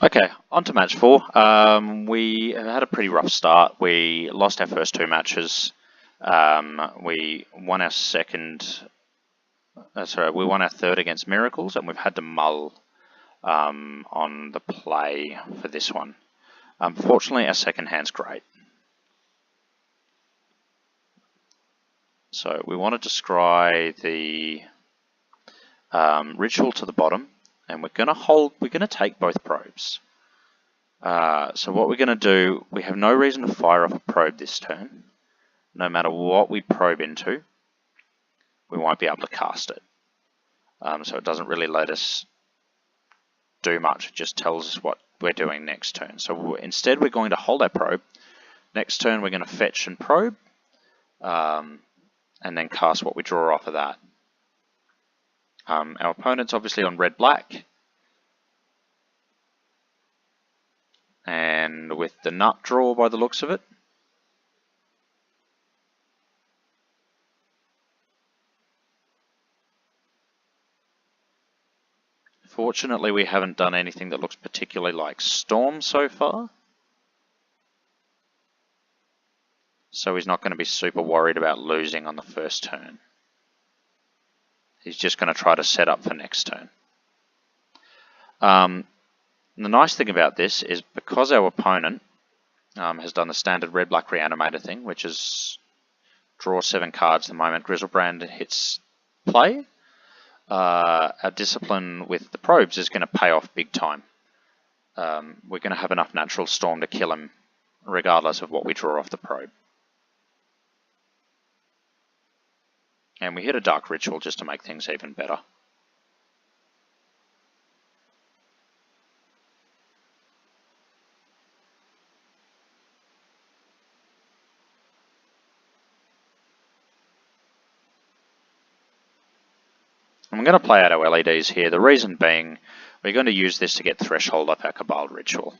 Okay, on to match 4. We had a pretty rough start. We lost our first 2 matches. We won our third against Miracles, and we've had to mull on the play for this one. Fortunately, our second hand's great. So we wanted to scry the ritual to the bottom, and we're going to take both probes. So what we're going to do, we have no reason to fire off a probe this turn. No matter what we probe into, we won't be able to cast it. So it doesn't really let us do much, it just tells us what we're doing next turn. So instead we're going to hold our probe. Next turn we're going to fetch and probe, and then cast what we draw off of that. Our opponent's obviously on red-black, and with the nut draw by the looks of it. Fortunately, we haven't done anything that looks particularly like Storm so far. So he's not going to be super worried about losing on the first turn. He's just going to try to set up for next turn. The nice thing about this is because our opponent has done the standard red-black reanimator thing, which is draw 7 cards the moment Grizzlebrand hits play, our discipline with the probes is going to pay off big time. We're going to have enough natural storm to kill him regardless of what we draw off the probe. And we hit a dark ritual just to make things even better. I'm going to play out our LEDs here. The reason being, we're going to use this to get threshold up our Cabal Ritual.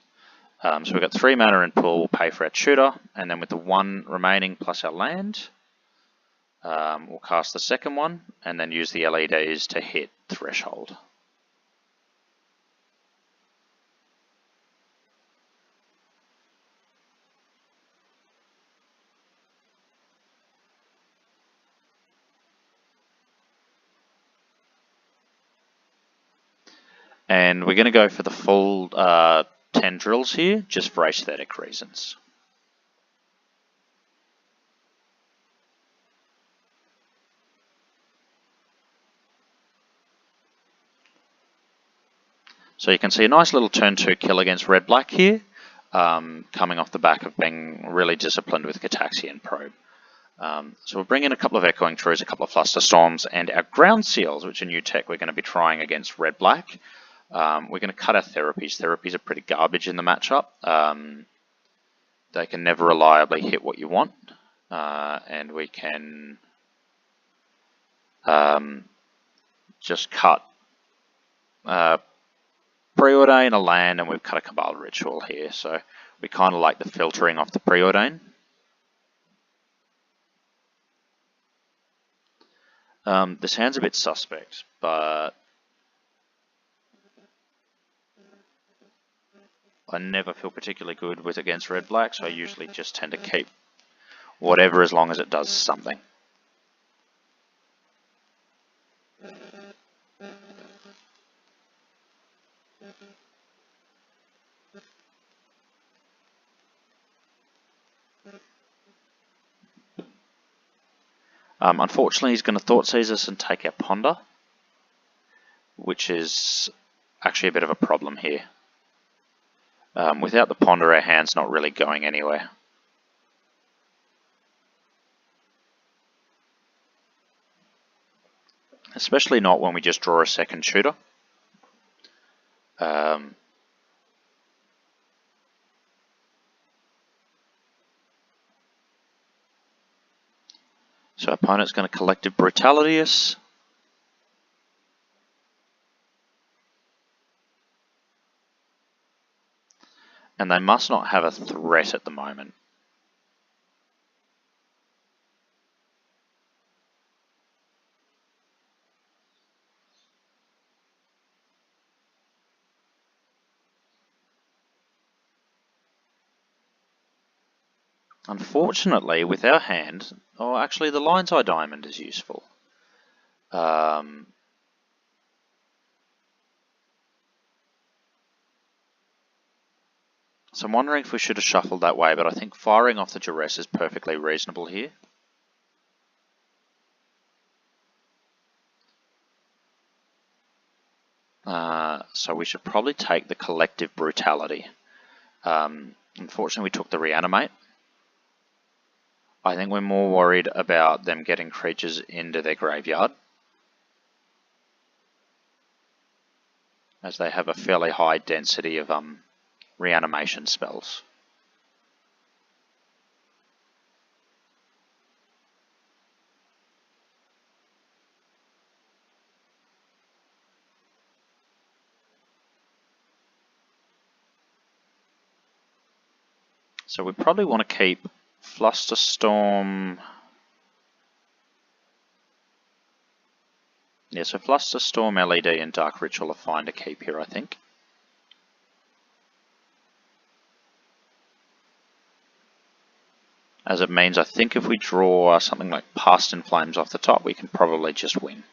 So we've got 3 mana in pool, we'll pay for our tutor, and then with the 1 remaining plus our land, we'll cast the second one, and then use the LEDs to hit threshold. And we're going to go for the full 10 drills here, just for aesthetic reasons. So you can see a nice little turn 2 kill against red-black here, coming off the back of being really disciplined with Gataxian Probe. So we'll bring in a couple of Echoing Trues, a couple of Fluster Storms, and our Ground Seals, which are new tech we're going to be trying against red-black. We're going to cut our Therapies. Therapies are pretty garbage in the matchup. They can never reliably hit what you want, and we can just cut Preordain, a land, and we've cut a Cabal Ritual here, so we kind of like the filtering off the Preordain. This hand's a bit suspect, but I never feel particularly good with against red-black, so I usually just tend to keep whatever as long as it does something. Unfortunately, he's going to Thoughtseize us and take our Ponder, which is actually a bit of a problem here. Without the Ponder, our hand's not really going anywhere. Especially not when we just draw a second tutor. So opponent's going to Collective Brutality us. And they must not have a threat at the moment. Unfortunately, with our hand, oh, actually the lion's eye diamond is useful. So I'm wondering if we should have shuffled that way, but I think firing off the duress is perfectly reasonable here. So we should probably take the collective brutality. Unfortunately, we took the reanimate. I think we're more worried about them getting creatures into their graveyard, as they have a fairly high density of reanimation spells. So we probably want to keep Flusterstorm. Yeah, so Flusterstorm, LED, and Dark Ritual are fine to keep here, I think. As it means, I think if we draw something like Past in Flames off the top, we can probably just win.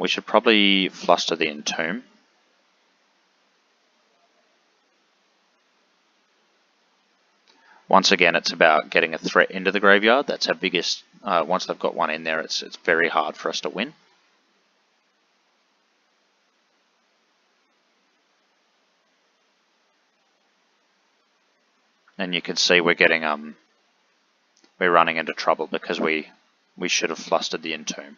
We should probably Fluster the Entomb. Once again, it's about getting a threat into the graveyard. That's our biggest. Once they've got one in there, it's very hard for us to win. And you can see we're getting we're running into trouble because we should have flustered the Entomb.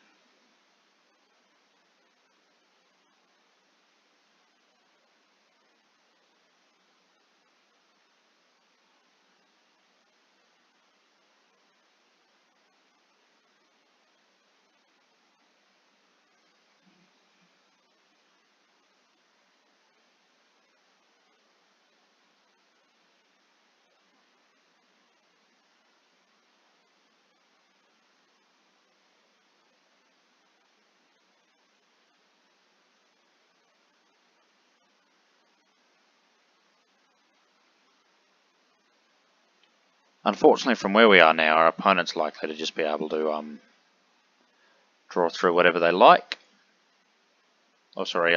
Unfortunately, from where we are now, our opponent's likely to just be able to draw through whatever they like. Oh, sorry,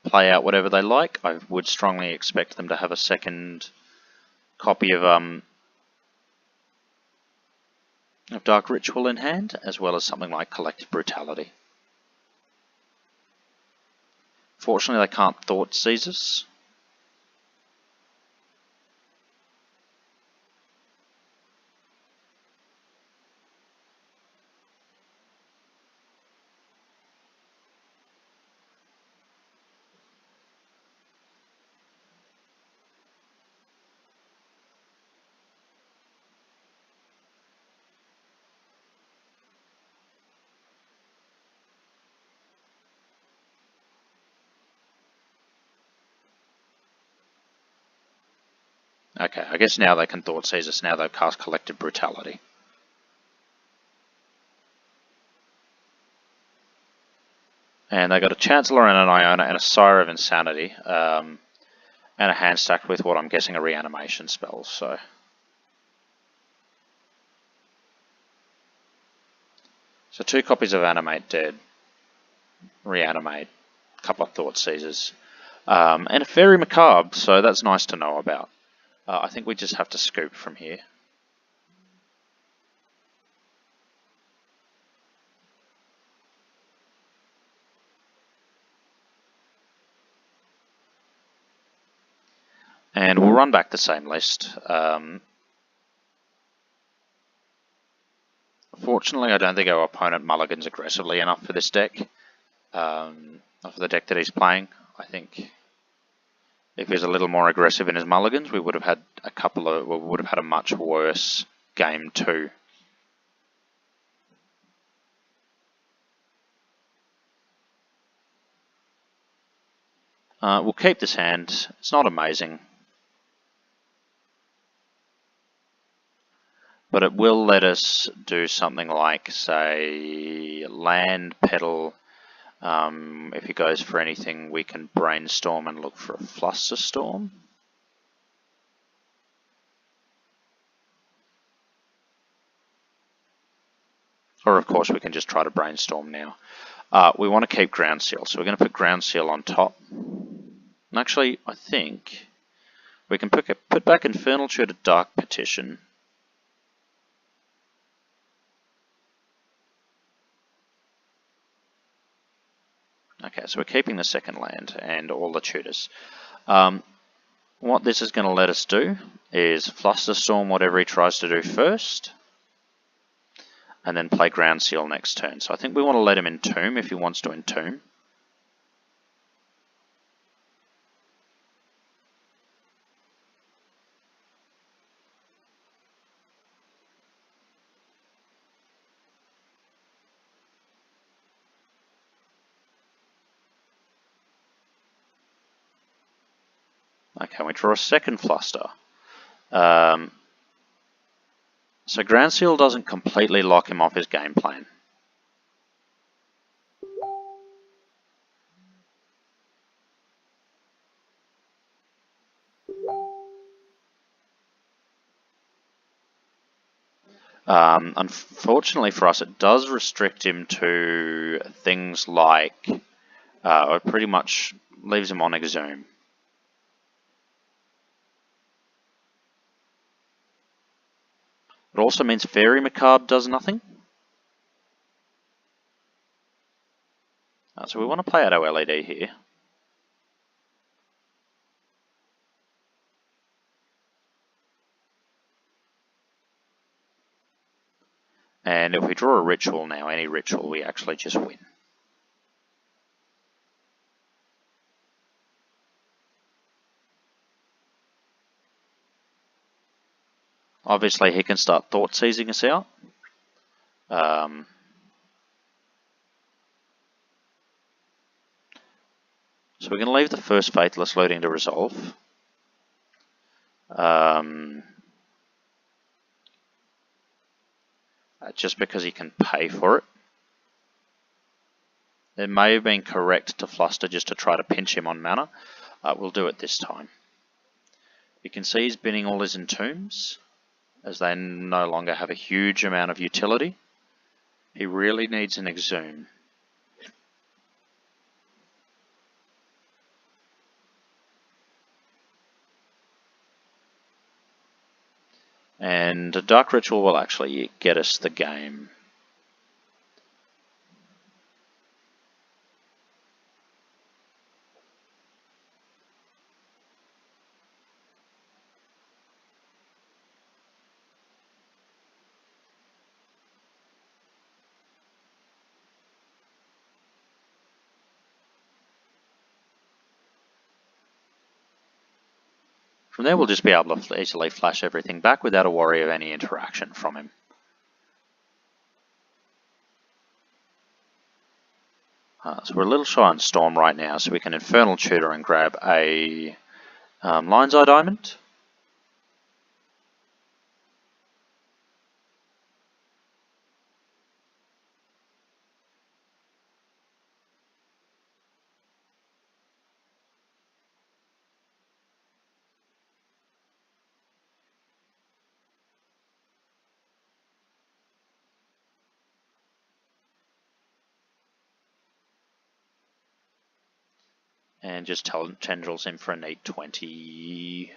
play out whatever they like. I would strongly expect them to have a second copy of Dark Ritual in hand, as well as something like Collective Brutality. Fortunately, they can't Thought Seize us. Okay, I guess now they can Thought Seize us. Now they've cast Collective Brutality. And they got a Chancellor and an Iona and a Sire of Insanity, and a hand stacked with what I'm guessing are reanimation spells. So 2 copies of Animate Dead, Reanimate, a couple of Thought Seizers, and a Fairy Macabre, so that's nice to know about. I think we just have to scoop from here. And we'll run back the same list. Fortunately, I don't think our opponent mulligans aggressively enough for this deck, for the deck that he's playing. I think if he was a little more aggressive in his mulligans, we would have had a much worse game 2. We'll keep this hand. It's not amazing, but it will let us do something like, say, land, pedal. If he goes for anything, we can brainstorm and look for a Flusterstorm. Or of course we can just try to brainstorm now. We want to keep ground seal, so we're going to put ground seal on top. And actually, I think we can put back Infernal Tutor Dark Petition. Okay, so we're keeping the second land and all the tutors. What this is going to let us do is Flusterstorm whatever he tries to do first, and then play Ground Seal next turn. So I think we want to let him entomb if he wants to entomb. Okay, we draw a second Fluster. So Ground Seal doesn't completely lock him off his game plan. Unfortunately for us, it does restrict him to things like, it pretty much leaves him on Exhume. It also means Fairy Macabre does nothing. So we want to play out our LED here. And if we draw a ritual now, any ritual, we actually just win. Obviously, he can start thought seizing us out. So we're going to leave the first Faithless Looting to resolve. Just because he can pay for it. It may have been correct to Fluster just to try to pinch him on mana. We'll do it this time. You can see he's binning all his entombs, as they no longer have a huge amount of utility. He really needs an Exhume. And a Dark Ritual will actually get us the game. From there we'll just be able to easily flash everything back without a worry of any interaction from him. So we're a little shy on Storm right now, so we can Infernal Tutor and grab a Lion's Eye Diamond. And just Tendrils in for a neat 22.